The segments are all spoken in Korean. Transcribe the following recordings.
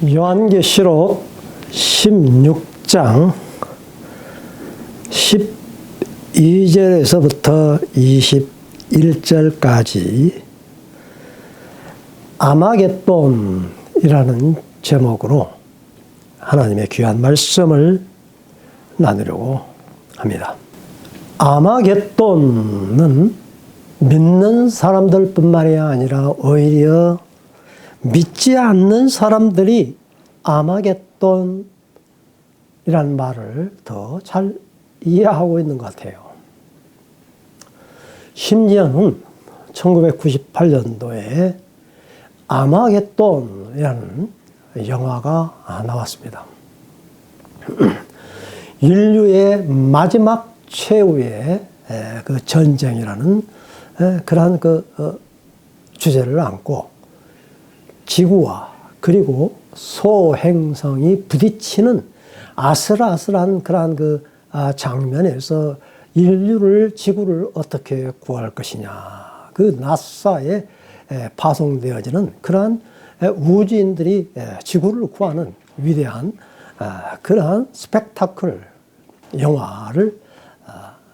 요한계시록 16장 12절에서부터 21절까지 아마겟돈이라는 제목으로 하나님의 귀한 말씀을 나누려고 합니다. 아마겟돈은 믿는 사람들뿐만이 아니라 오히려 믿지 않는 사람들이 아마겟돈이라는 말을 더 잘 이해하고 있는 것 같아요. 심지어는 1998년도에 아마겟돈이라는 영화가 나왔습니다. 인류의 마지막 최후의 그 전쟁이라는 그러한 주제를 안고 지구와 그리고 소행성이 부딪히는 아슬아슬한 그러한 장면에서 인류를, 지구를 어떻게 구할 것이냐. 그 나사에 파송되어지는 그러한 우주인들이 지구를 구하는 위대한 그러한 스펙타클 영화를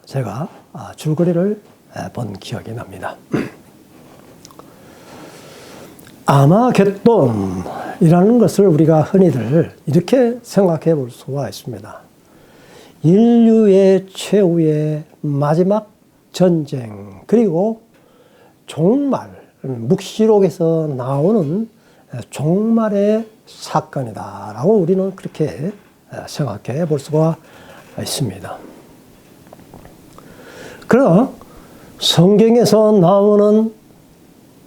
제가 줄거리를 본 기억이 납니다. 아마겟돈이라는 것을 우리가 흔히들 이렇게 생각해 볼 수가 있습니다. 인류의 최후의 마지막 전쟁, 그리고 종말, 묵시록에서 나오는 종말의 사건이다라고 우리는 그렇게 생각해 볼 수가 있습니다. 그러나 성경에서 나오는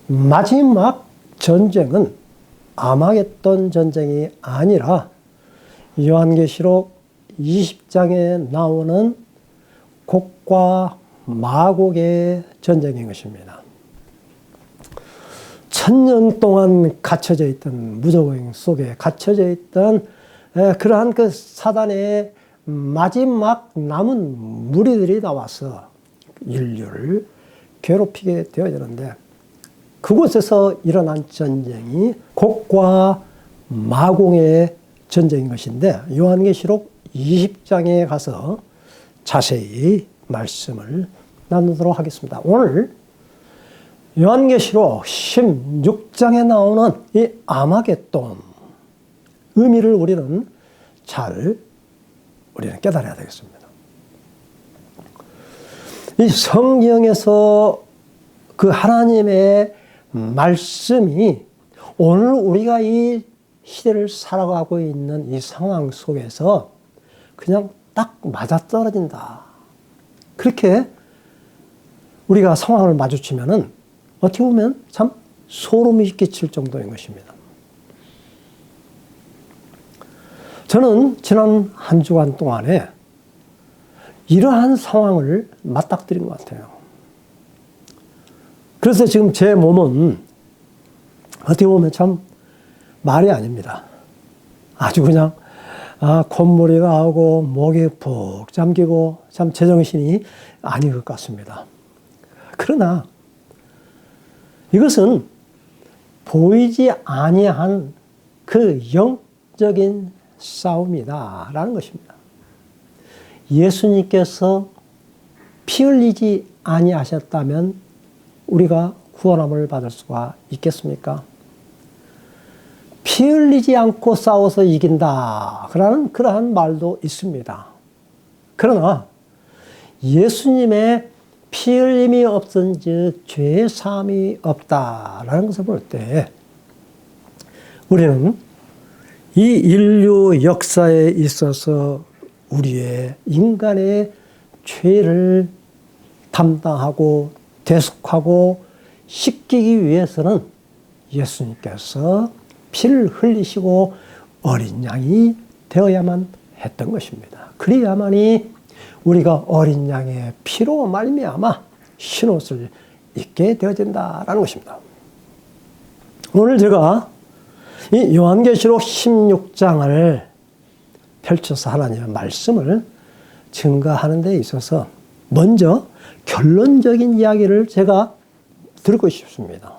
마지막 전쟁은 아마겟돈 전쟁이 아니라 요한계시록 20장에 나오는 곡과 마곡의 전쟁인 것입니다. 1000년 동안 갇혀져 있던, 무저행 속에 갇혀져 있던 그러한 그 사단의 마지막 남은 무리들이 나와서 인류를 괴롭히게 되어지는데, 그곳에서 일어난 전쟁이 곡과 마공의 전쟁인 것인데, 요한계시록 20장에 가서 자세히 말씀을 나누도록 하겠습니다. 오늘 요한계시록 16장에 나오는 이 아마겟돈 의미를 우리는 깨달아야 되겠습니다. 이 성경에서 그 하나님의 말씀이 오늘 우리가 이 시대를 살아가고 있는 이 상황 속에서 그냥 딱 맞아떨어진다. 그렇게 우리가 상황을 마주치면은 어떻게 보면 참 소름이 끼칠 정도인 것입니다. 저는 지난 한 주간 동안에 이러한 상황을 맞닥뜨린 것 같아요. 그래서 지금 제 몸은 어떻게 보면 참 말이 아닙니다. 아주 그냥 콧물이 나오고 목이 푹 잠기고 참 제정신이 아닌 것 같습니다. 그러나 이것은 보이지 아니한 그 영적인 싸움이다라는 것입니다. 예수님께서 피 흘리지 아니하셨다면 우리가 구원함을 받을 수가 있겠습니까? 피 흘리지 않고 싸워서 이긴다. 그러한 말도 있습니다. 그러나 예수님의 피 흘림이 없은즉 죄 사함이 없다라는 것을 볼 때 우리는 이 인류 역사에 있어서 우리의 인간의 죄를 담당하고 대속하고 씻기기 위해서는 예수님께서 피를 흘리시고 어린 양이 되어야만 했던 것입니다. 그래야만이 우리가 어린 양의 피로 말미암아 흰옷을 입게 되어진다라는 것입니다. 오늘 제가 이 요한계시록 16장을 펼쳐서 하나님의 말씀을 증거하는 데 있어서 먼저 결론적인 이야기를 제가 듣고 싶습니다.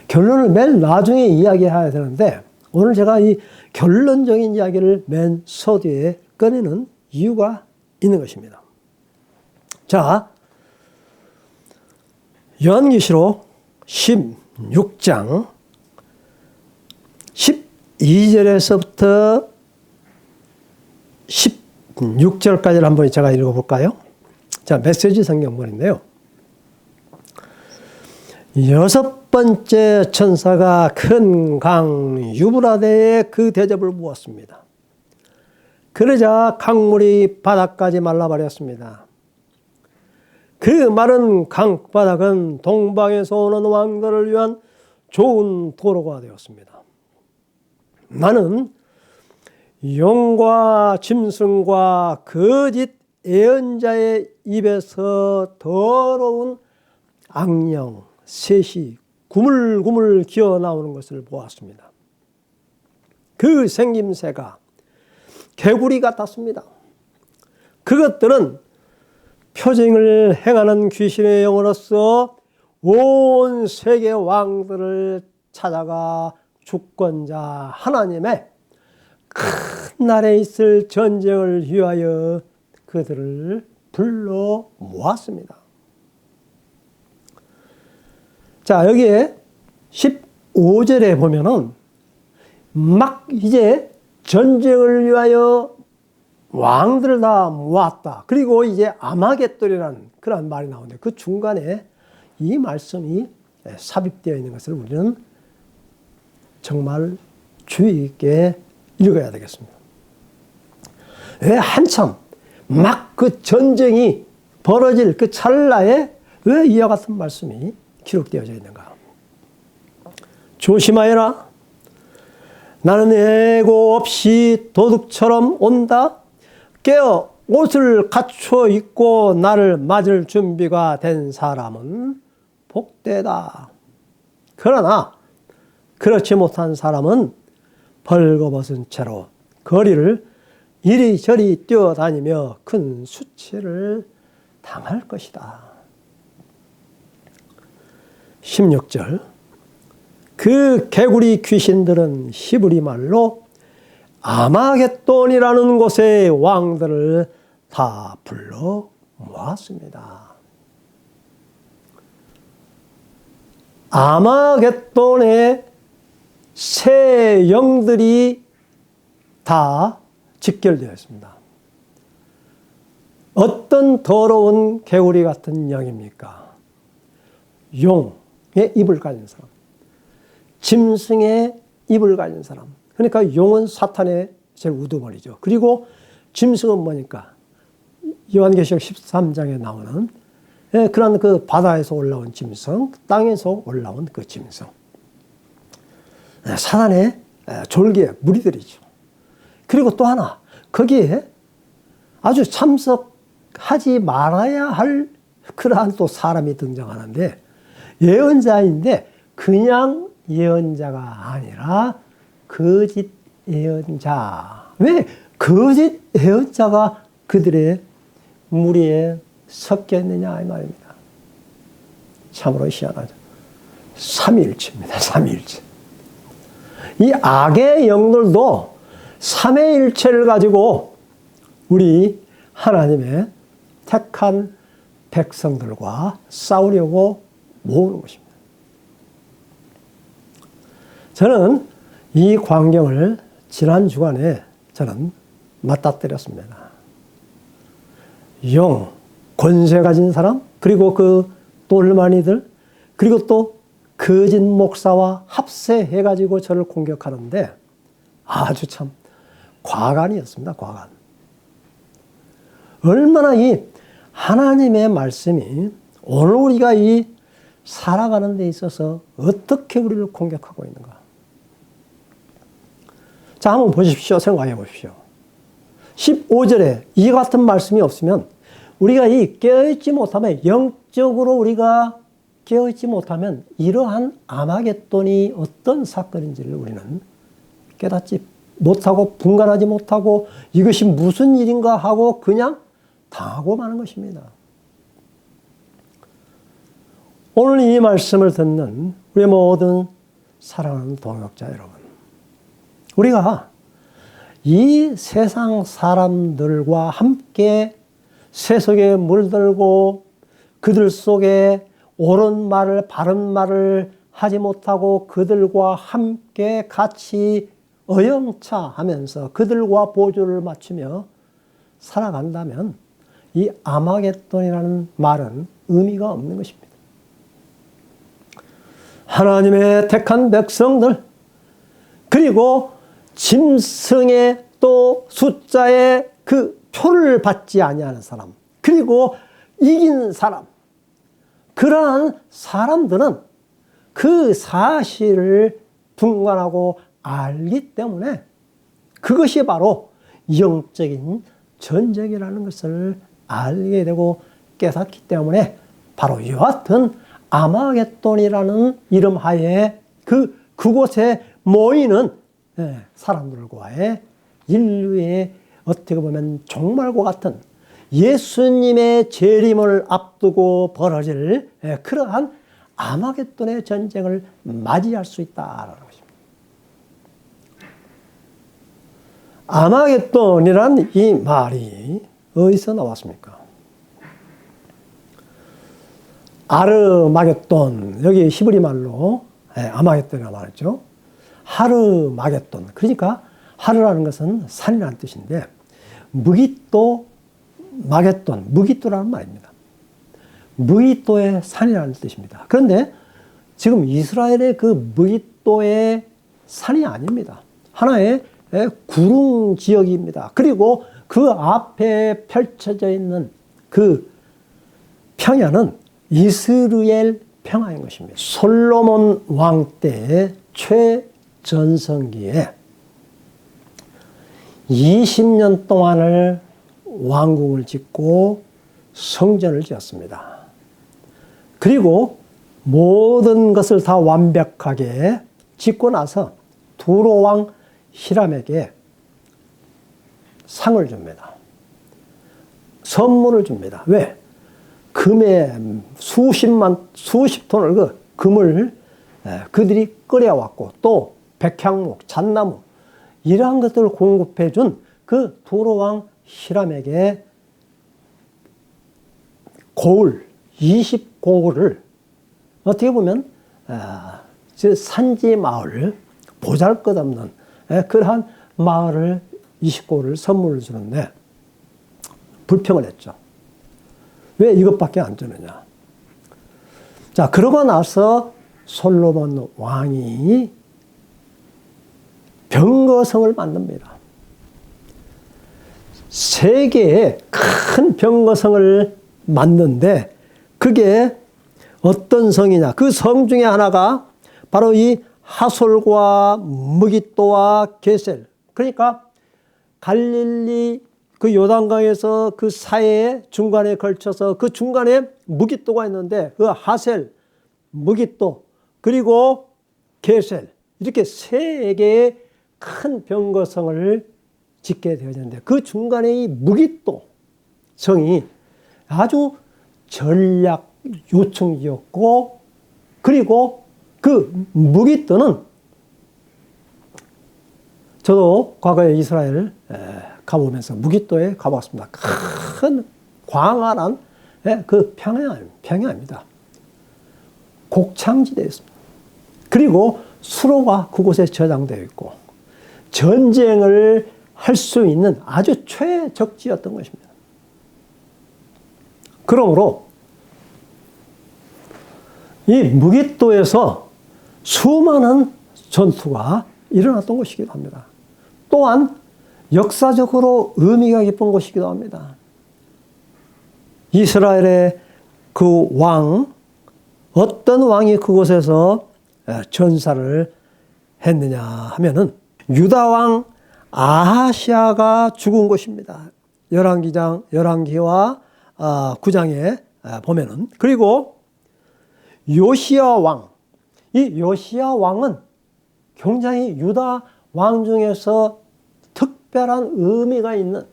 결론을 맨 나중에 이야기해야 되는데 오늘 제가 이 결론적인 이야기를 맨 서두에 꺼내는 이유가 있는 것입니다. 자, 요한계시록 16장 12절에서부터 16절까지를 한번 제가 읽어볼까요? 자, 메시지 성경문인데요. 여섯 번째 천사가 큰 강 유브라데에 그 대접을 부었습니다. 그러자 강물이 바닥까지 말라버렸습니다. 그 마른 강바닥은 동방에서 오는 왕들을 위한 좋은 도로가 되었습니다. 나는 용과 짐승과 거짓 예언자의 입에서 더러운 악령 셋이 구물구물 기어 나오는 것을 보았습니다. 그 생김새가 개구리 같았습니다. 그것들은 표징을 행하는 귀신의 영으로서 온 세계 왕들을 찾아가 주권자 하나님의 큰 날에 있을 전쟁을 위하여 그들을 불러 모았습니다. 자, 여기에 15절에 보면은 막 이제 전쟁을 위하여 왕들을 다 모았다. 그리고 이제 아마겟돈이라는 그런 말이 나오는데 그 중간에 이 말씀이 삽입되어 있는 것을 우리는 정말 주의 있게 읽어야 되겠습니다. 왜 한참 막 그 전쟁이 벌어질 그 찰나에 왜 이와 같은 말씀이 기록되어져 있는가? 조심하여라. 나는 예고 없이 도둑처럼 온다. 깨어 옷을 갖춰 입고 나를 맞을 준비가 된 사람은 복되다. 그러나 그렇지 못한 사람은 벌거벗은 채로 거리를 이리저리 뛰어다니며 큰 수치를 당할 것이다. 16절. 그 개구리 귀신들은 히브리 말로 아마겟돈이라는 곳의 왕들을 다 불러 모았습니다. 아마겟돈의 새 영들이 다 직결되어 있습니다. 어떤 더러운 개구리 같은 영입니까? 용의 입을 가진 사람, 짐승의 입을 가진 사람. 그러니까 용은 사탄의 제일 우두머리죠. 그리고 짐승은 뭐니까? 요한계시록 13장에 나오는 그런 그 바다에서 올라온 짐승, 땅에서 올라온 그 짐승. 사단의 졸개 무리들이죠. 그리고 또 하나, 거기에 아주 참석하지 말아야 할 그러한 또 사람이 등장하는데 예언자인데 그냥 예언자가 아니라 거짓 예언자. 왜 거짓 예언자가 그들의 무리에 섞여 있느냐 이 말입니다. 참으로 희한하죠. 삼위일체입니다. 삼위일체. 이 악의 영들도 삼위일체를 가지고 우리 하나님의 택한 백성들과 싸우려고 모으는 것입니다. 저는 이 광경을 지난 주간에 저는 맞닥뜨렸습니다. 영, 권세 가진 사람, 그리고 그 똘마니들, 그리고 또 거짓 목사와 합세해가지고 저를 공격하는데 아주 참 과간이었습니다. 과간. 얼마나 이 하나님의 말씀이 오늘 우리가 이 살아가는 데 있어서 어떻게 우리를 공격하고 있는가. 자, 한번 보십시오. 생각해 보십시오. 15절에 이 같은 말씀이 없으면 우리가 이 깨어있지 못하면, 영적으로 우리가 깨어있지 못하면 이러한 아마겟돈이 어떤 사건인지를 우리는 깨닫지 못하고 분간하지 못하고 이것이 무슨 일인가 하고 그냥 당하고 마는 것입니다. 오늘 이 말씀을 듣는 우리 모든 사랑하는 동역자 여러분, 우리가 이 세상 사람들과 함께 세속에 물들고 그들 속에 옳은 말을, 바른 말을 하지 못하고 그들과 함께 같이 어영차하면서 그들과 보조를 맞추며 살아간다면 이 아마겟돈이라는 말은 의미가 없는 것입니다. 하나님의 택한 백성들, 그리고 짐승의 또 숫자의 그 표를 받지 아니하는 사람, 그리고 이긴 사람, 그러한 사람들은 그 사실을 분간하고 알기 때문에 그것이 바로 영적인 전쟁이라는 것을 알게 되고 깨닫기 때문에 바로 이와 같은 아마겟돈이라는 이름 하에 그곳에 모이는 사람들과의 인류의 어떻게 보면 종말과 같은 예수님의 재림을 앞두고 벌어질 그러한 아마겟돈의 전쟁을 맞이할 수 있다라는 것입니다. 아마겟돈이란 이 말이 어디서 나왔습니까? 아르마겟돈, 여기 히브리 말로 아마겟돈이라고 말했죠. 하르마겟돈, 그러니까 하르라는 것은 산이라는 뜻인데 무기또 마겟돈, 무기또라는 말입니다. 무기또의 산이라는 뜻입니다. 그런데 지금 이스라엘의 그 무기또의 산이 아닙니다. 하나의 구릉 지역입니다. 그리고 그 앞에 펼쳐져 있는 그 평야는 이스라엘 평야인 것입니다. 솔로몬 왕 때의 최전성기에 20년 동안을 왕궁을 짓고 성전을 지었습니다. 그리고 모든 것을 다 완벽하게 짓고 나서 두로 왕 히람에게 상을 줍니다. 선물을 줍니다. 왜? 금에 수십 톤을 그 금을 그들이 끓여왔고 또 백향목, 잣나무 이러한 것들을 공급해 준 그 두로 왕 히람에게 고을 20고을을 어떻게 보면 산지 마을, 보잘것없는 그러한 마을을 20고을을 선물을 주는데 불평을 했죠. 왜 이것밖에 안 주느냐. 자, 그러고 나서 솔로몬 왕이 병거성을 만듭니다. 3개의 큰 병거성을 만드는데 그게 어떤 성이냐. 그 성 중에 하나가 바로 이 하솔과 무깃도와 게셀. 그러니까 갈릴리 그 요단강에서 그 사이에 중간에 걸쳐서 그 중간에 무깃도가 있는데 그 하셀, 무깃도 그리고 게셀 이렇게 3개의 큰 병거성을 짓게 되어졌는데 그 중간에 이 무깃도 성이 아주 전략 요충지였고 그리고 그 무깃도는 저도 과거에 이스라엘 가보면서 무깃도에 가봤습니다. 큰 광활한 그 평야입니다. 곡창지대에 있습니다. 그리고 수로가 그곳에 저장되어 있고 전쟁을 할 수 있는 아주 최적지였던 것입니다. 그러므로 이 무깃도에서 수많은 전투가 일어났던 곳이기도 합니다. 또한 역사적으로 의미가 깊은 곳이기도 합니다. 이스라엘의 그 왕, 어떤 왕이 그곳에서 전사를 했느냐 하면은 유다 왕 아하시아가 죽은 곳입니다. 열왕기와 9장에 보면은. 그리고 요시야 왕, 이 요시야 왕은 굉장히 유다 왕 중에서 특별한 의미가 있는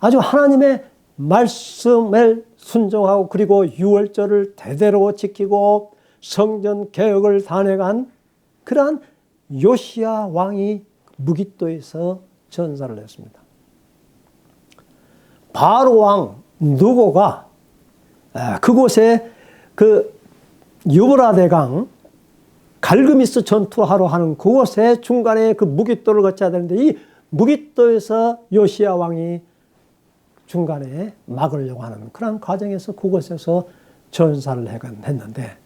아주 하나님의 말씀을 순종하고 그리고 유월절을 대대로 지키고 성전 개혁을 단행한 그러한 요시야 왕이 무깃도에서 전사를 했습니다. 바로 왕 누고가 그곳에 그 유브라데강 갈그미스 전투하러 하는 그곳에 중간에 그 무깃도를 거쳐야 되는데 이 무깃도에서 요시야 왕이 중간에 막으려고 하는 그런 과정에서 그곳에서 전사를 했는데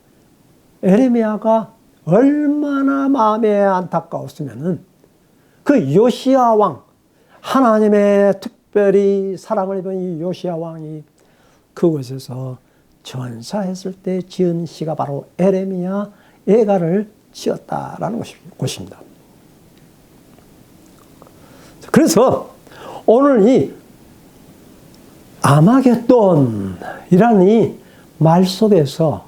에레미야가 얼마나 마음에 안타까웠으면은 그 요시야 왕, 하나님의 특별히 사랑을 입은 이 요시야 왕이 그곳에서 전사했을 때 지은 시가 바로 에레미야 애가를 지었다라는 것입니다. 그래서 오늘 이 아마겟돈이라는 이 말 속에서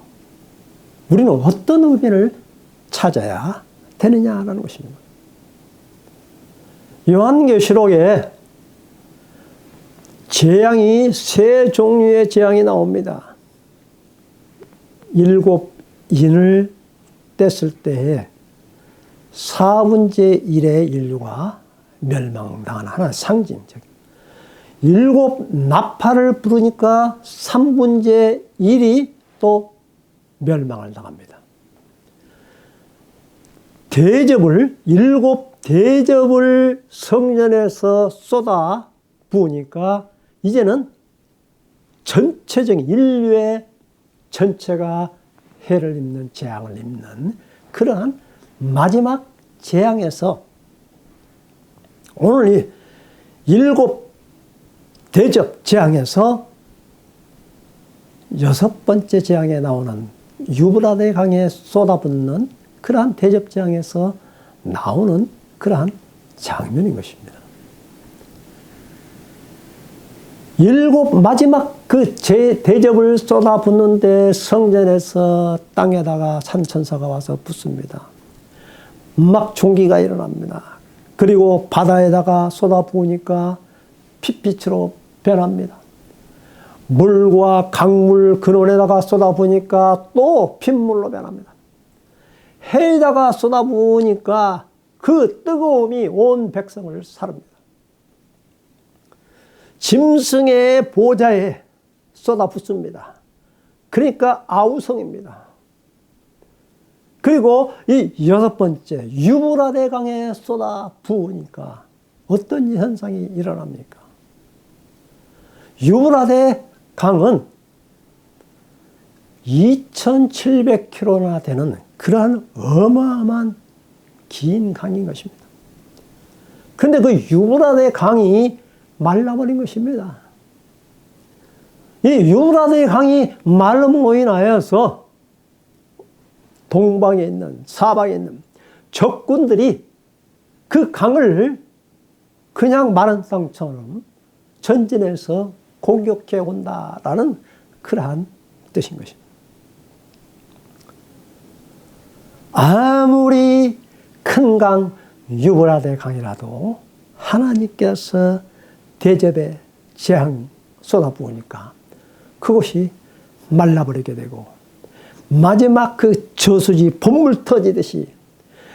우리는 어떤 의미를 찾아야 되느냐라는 것입니다. 요한계시록에 재앙이 세 종류의 재앙이 나옵니다. 7인을 뗐을 때에 4분의 1의 인류가 멸망당하는 하나의 상징적. 7 나팔을 부르니까 3분의 1이 또 멸망을 당합니다. 대접을 7 대접을 성전에서 쏟아 부으니까 이제는 전체적인 인류의 전체가 해를 입는 재앙을 입는 그러한 마지막 재앙에서 오늘 이 7 대접 재앙에서 6번째 재앙에 나오는 유브라데 강에 쏟아붓는 그러한 대접 재앙에서 나오는 그러한 장면인 것입니다. 7 마지막 그 대접을 쏟아붓는데 성전에서 땅에다가 산천사가 와서 붙습니다. 막 총기가 일어납니다. 그리고 바다에다가 쏟아부으니까 핏빛으로 변합니다. 물과 강물 근원에다가 쏟아부으니까 또 핏물로 변합니다. 해에다가 쏟아부으니까 그 뜨거움이 온 백성을 사릅니다. 짐승의 보좌에 쏟아붓습니다. 그러니까 아우성입니다. 그리고 이 6번째 유브라데 강에 쏟아부으니까 어떤 현상이 일어납니까? 유브라데 강은 2700km나 되는 그러한 어마어마한 긴 강인 것입니다. 그런데 그 유브라데 강이 말라버린 것입니다. 이 유브라데 강이 말름으로 인하여서 동방에 있는 사방에 있는 적군들이 그 강을 그냥 마른 땅처럼 전진해서 공격해 온다라는 그러한 뜻인 것입니다. 아무리 큰 강 유브라데 강이라도 하나님께서 대접에 재앙 쏟아부으니까 그곳이 말라버리게 되고 마지막 그 저수지 본물 터지듯이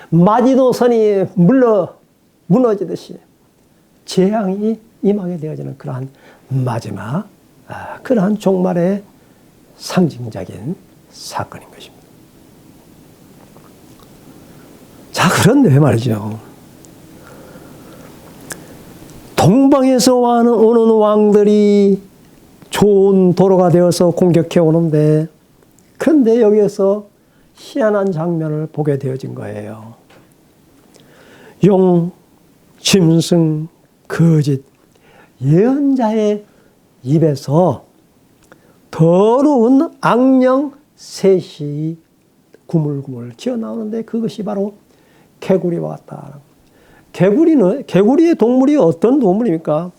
마지노선이 무너지듯이 재앙이 임하게 되어지는 그러한 마지막 그러한 종말의 상징적인 사건인 것입니다. 자, 그런데 말이죠. 동방에서 오는 왕들이 좋은 도로가 되어서 공격해 오는데 그런데 여기에서 희한한 장면을 보게 되어진 거예요. 용, 짐승, 거짓, 예언자의 입에서 더러운 악령 셋이 구물구물 튀어나오는데 그것이 바로 개구리와 같다. 개구리의 동물이 어떤 동물입니까?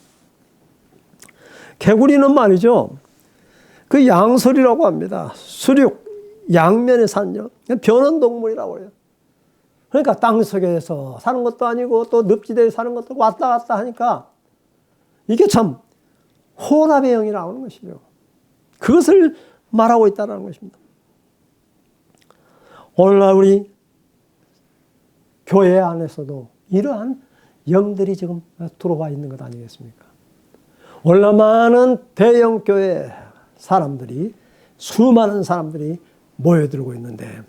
개구리는 말이죠. 그 양설이라고 합니다. 수륙, 양면에 사는 변온 동물이라고 해요. 그러니까 땅속에서 사는 것도 아니고 또 늪지대에 사는 것도 왔다 갔다 하니까 이게 참 혼합의 영이 나오는 것이죠. 그것을 말하고 있다는 것입니다. 오늘날 우리 교회 안에서도 이러한 영들이 지금 들어와 있는 것 아니겠습니까? 얼마나 많은 대형 교회 사람들이, 수많은 사람들이 모여들고 있는데,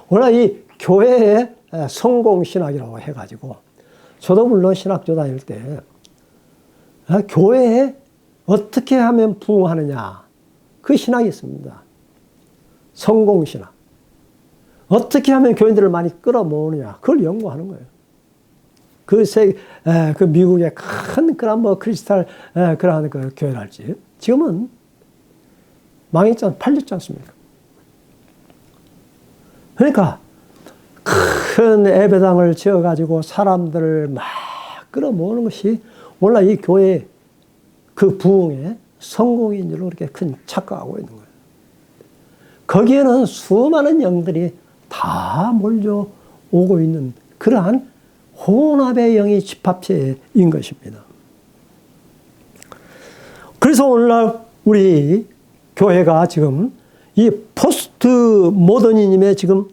워낙 이 교회의 성공신학이라고 해가지고, 저도 물론 신학교 다닐 때, 교회에 어떻게 하면 부흥하느냐, 그 신학이 있습니다. 성공신학. 어떻게 하면 교인들을 많이 끌어모으느냐, 그걸 연구하는 거예요. 그 미국의 큰 그런 뭐 크리스탈 그러한 그 교회랄지 지금은 망했잖아요. 팔렸지 않습니까? 그러니까 큰 예배당을 지어가지고 사람들을 막 끌어모으는 것이 오늘 이 교회의 그 부흥의 성공인 줄로 그렇게 큰 착각하고 있는 거예요. 거기에는 수많은 영들이 다 몰려오고 있는 그러한 혼합의 영이 집합체인 것입니다. 그래서 오늘날 우리 교회가 지금 이 포스트 모더니즘에 지금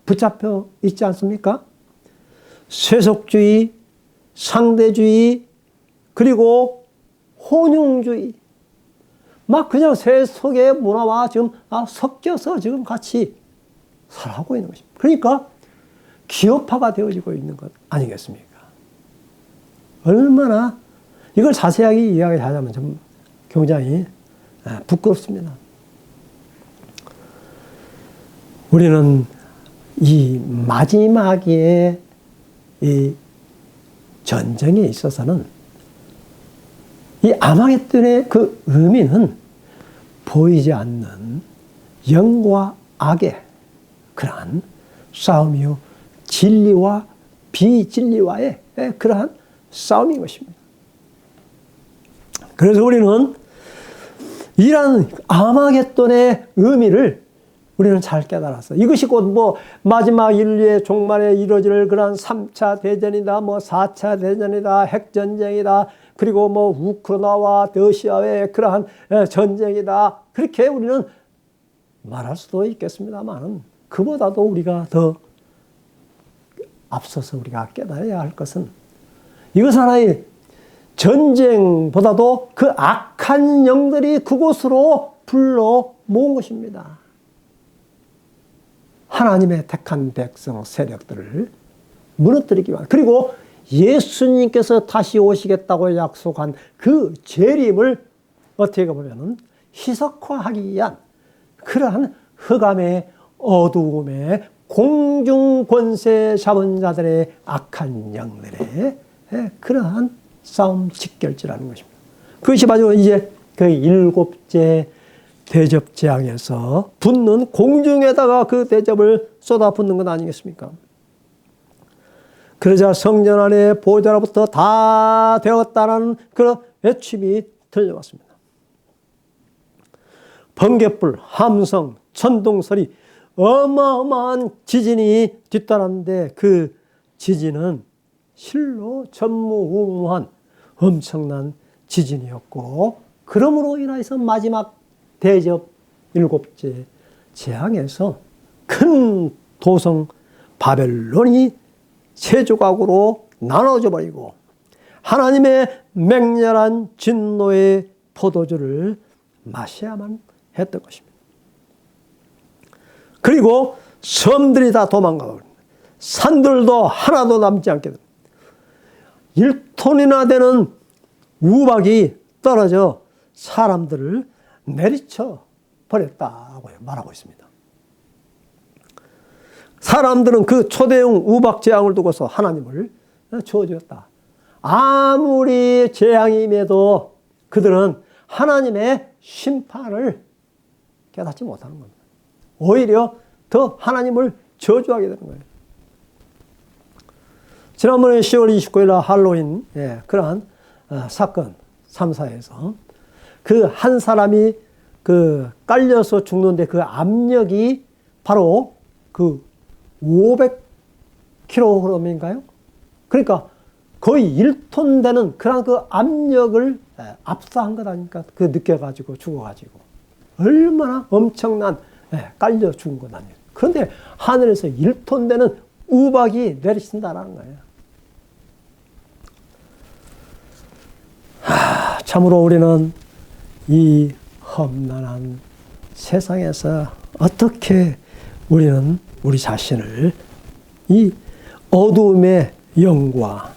붙잡혀 있지 않습니까? 세속주의, 상대주의, 그리고 혼용주의. 막 그냥 세속의 문화와 지금 섞여서 지금 같이 살아가고 있는 것입니다. 그러니까 기업화가 되어지고 있는 것 아니겠습니까? 얼마나 이걸 자세하게 이야기하자면 좀 굉장히 부끄럽습니다. 우리는 이 마지막에 이 전쟁에 있어서는 이 아마겟돈의 그 의미는 보이지 않는 영과 악의 그러한 싸움이요, 진리와 비진리와의 그러한 싸움인 것입니다. 그래서 우리는 이러한 아마겟돈의 의미를 우리는 잘 깨달았어. 이것이 곧 뭐 마지막 인류의 종말에 이루어질 그러한 3차 대전이다, 뭐 4차 대전이다, 핵전쟁이다, 그리고 뭐 우크라이나와 러시아의 그러한 전쟁이다. 그렇게 우리는 말할 수도 있겠습니다만, 그보다도 우리가 더 앞서서 우리가 깨달아야 할 것은 이것 하나의 전쟁보다도 그 악한 영들이 그곳으로 불러 모은 것입니다. 하나님의 택한 백성 세력들을 무너뜨리기 위한, 그리고 예수님께서 다시 오시겠다고 약속한 그 재림을 어떻게 보면은 희석화하기 위한 그러한 흑암의 어두움의 공중 권세 잡은 자들의 악한 영들의 그러한 싸움 직결지라는 것입니다. 그것이 바로 이제 그 일곱째 대접 재앙에서 붙는 공중에다가 그 대접을 쏟아붓는 것 아니겠습니까? 그러자 성전 안에 보좌로부터 다 되었다는 그런 외침이 들려왔습니다. 번갯불, 함성, 천둥소리, 어마어마한 지진이 뒤따랐는데 그 지진은 실로 전무후무한 엄청난 지진이었고, 그러므로 인해서 마지막 대접 일곱째 재앙에서 큰 도성 바벨론이 세 조각으로 나눠져 버리고 하나님의 맹렬한 진노의 포도주를 마셔야만 했던 것입니다. 그리고 섬들이 다 도망가 버립니다. 산들도 하나도 남지 않게 됩니다. 1톤이나 되는 우박이 떨어져 사람들을 내리쳐 버렸다고 말하고 있습니다. 사람들은 그 초대형 우박 재앙을 두고서 하나님을 저주했다. 아무리 재앙임에도 그들은 하나님의 심판을 깨닫지 못하는 겁니다. 오히려 더 하나님을 저주하게 되는 거예요. 지난번에 10월 29일 할로윈 그러한 사건 3사에서 그 한 사람이 그 깔려서 죽는데 그 압력이 바로 그 500kg인가요? 그러니까 거의 1톤 되는 그런 그 압력을 압사한 것 아닙니까? 그 느껴가지고 죽어가지고 얼마나 엄청난 깔려 죽은 것 아니에요. 그런데 하늘에서 1톤 되는 우박이 내리친다라는 거예요. 참으로 우리는 이 험난한 세상에서 어떻게 우리는 우리 자신을 이 어두움의 영과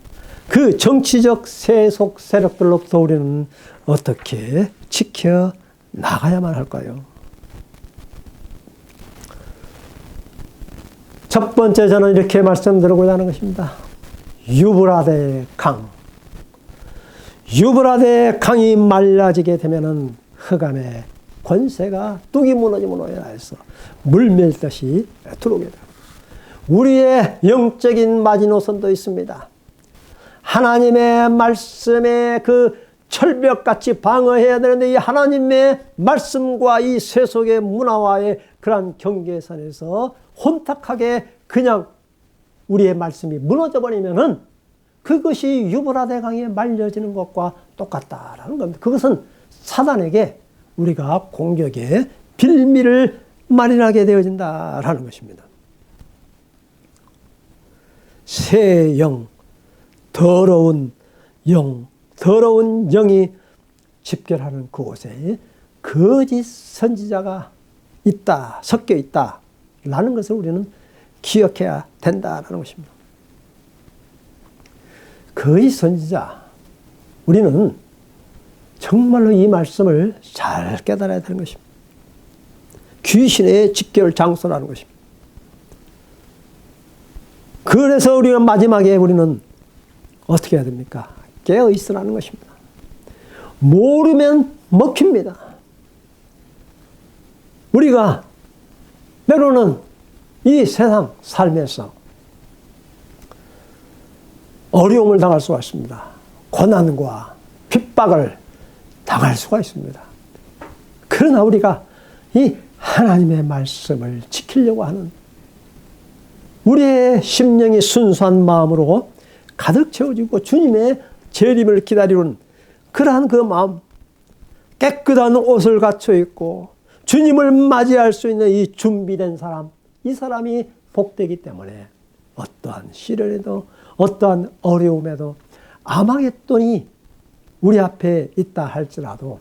그 정치적 세속 세력들로부터 우리는 어떻게 지켜 나가야만 할까요? 첫 번째 저는 이렇게 말씀드리고자 하는 것입니다. 유브라데 강. 유브라데 강이 말라지게 되면은 흑암의 권세가 뚝이 무너지면 해서 물밀듯이 들어오게 됩니다. 우리의 영적인 마지노선도 있습니다. 하나님의 말씀에 그 철벽같이 방어해야 되는데 이 하나님의 말씀과 이 세속의 문화와의 그러한 경계선에서 혼탁하게 그냥 우리의 말씀이 무너져 버리면은 그것이 유브라데 강에 말려지는 것과 똑같다라는 겁니다. 그것은 사단에게 우리가 공격의 빌미를 마련하게 되어진다라는 것입니다. 새 영, 더러운 영이 집결하는 그곳에 거짓 선지자가 있다, 섞여 있다라는 것을 우리는 기억해야 된다라는 것입니다. 거짓 선지자, 우리는 정말로 이 말씀을 잘 깨달아야 되는 것입니다. 귀신의 집결 장소라는 것입니다. 그래서 우리는 마지막에 우리는 어떻게 해야 됩니까? 깨어 있으라는 것입니다. 모르면 먹힙니다. 우리가 때로는 이 세상 삶에서 어려움을 당할 수가 있습니다. 고난과 핍박을 당할 수가 있습니다. 그러나 우리가 이 하나님의 말씀을 지키려고 하는 우리의 심령이 순수한 마음으로 가득 채워지고 주님의 재림을 기다리는 그러한 그 마음, 깨끗한 옷을 갖춰 입고 주님을 맞이할 수 있는 이 준비된 사람, 이 사람이 복되기 때문에 어떠한 시련에도 어떠한 어려움에도 아마겟돈이 우리 앞에 있다 할지라도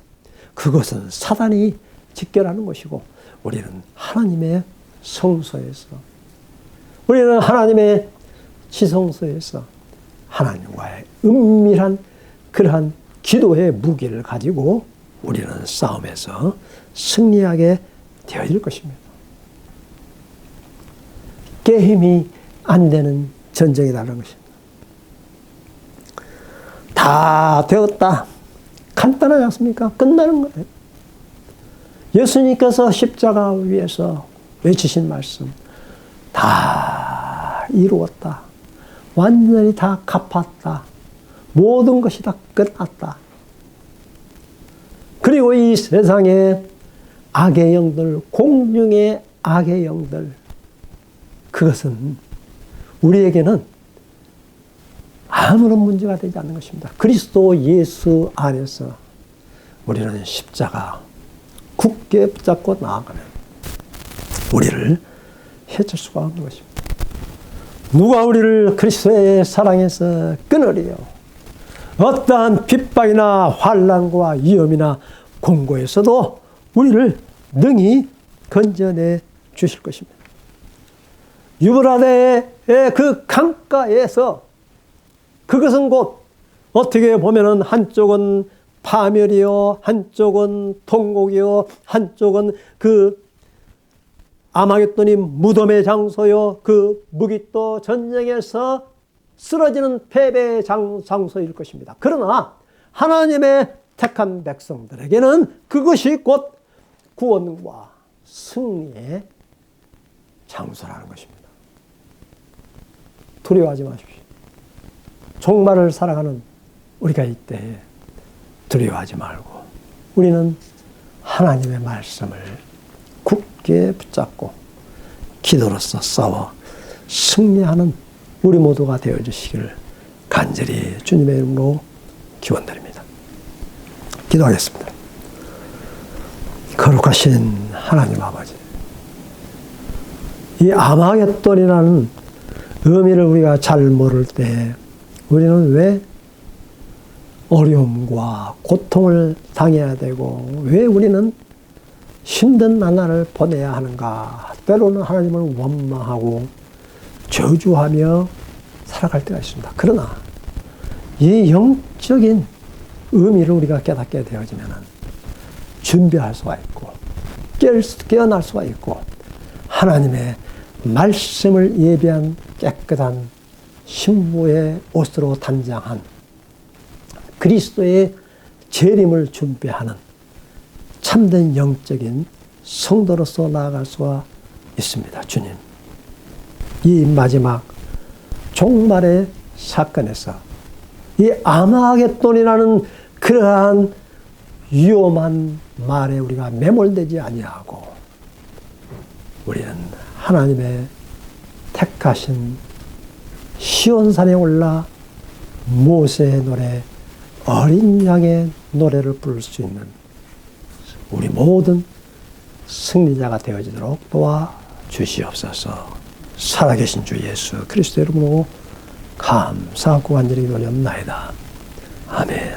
그것은 사단이 직결하는 것이고 우리는 하나님의 성소에서 우리는 하나님의 지성소에서 하나님과의 은밀한 그러한 기도의 무기를 가지고 우리는 싸움에서 승리하게 되어 있을 것입니다. 게임이 안 되는 전쟁이라는 것입니다. 다 되었다. 간단하지 않습니까? 끝나는 거예요. 예수님께서 십자가 위에서 외치신 말씀, 다 이루었다. 완전히 다 갚았다. 모든 것이 다 끝났다. 그리고 이 세상에 악의 영들, 공중의 악의 영들, 그것은 우리에게는 아무런 문제가 되지 않는 것입니다. 그리스도 예수 안에서 우리는 십자가 굳게 붙잡고 나아가면 우리를 해칠 수가 없는 것입니다. 누가 우리를 그리스도의 사랑에서 끊으리요? 어떠한 핍박이나 환난과 위험이나 공고에서도 우리를 능히 건져내 주실 것입니다. 유브라데의 그 강가에서 그것은 곧 어떻게 보면은 한쪽은 파멸이요, 한쪽은 통곡이요, 한쪽은 그 아마겟돈이 무덤의 장소요, 그 무기또 전쟁에서 쓰러지는 패배의 장소일 것입니다. 그러나 하나님의 택한 백성들에게는 그것이 곧 구원과 승리의 장소라는 것입니다. 두려워하지 마십시오. 종말을 살아가는 우리가 이때 두려워하지 말고 우리는 하나님의 말씀을 굳게 붙잡고 기도로서 싸워 승리하는 우리 모두가 되어주시기를 간절히 주님의 이름으로 기원드립니다. 기도하겠습니다. 거룩하신 하나님 아버지, 이 아마겟돈이라는 의미를 우리가 잘 모를 때 우리는 왜 어려움과 고통을 당해야 되고 왜 우리는 힘든 나날을 보내야 하는가? 때로는 하나님을 원망하고 저주하며 살아갈 때가 있습니다. 그러나 이 영적인 의미를 우리가 깨닫게 되어지면 준비할 수가 있고 깨어날 수가 있고 하나님의 말씀을 예비한 깨끗한 신부의 옷으로 단장한 그리스도의 재림을 준비하는 참된 영적인 성도로서 나아갈 수가 있습니다. 주님, 이 마지막 종말의 사건에서 이 아마겟돈이라는 그러한 위험한 말에 우리가 매몰되지 아니하고 우리는 하나님의 택하신 시온산에 올라 모세의 노래, 어린 양의 노래를 부를 수 있는 우리 모든 승리자가 되어지도록 도와주시옵소서. 살아계신 주 예수 그리스도 이름으로 감사하고 간절히 기도하옵나이다. 아멘.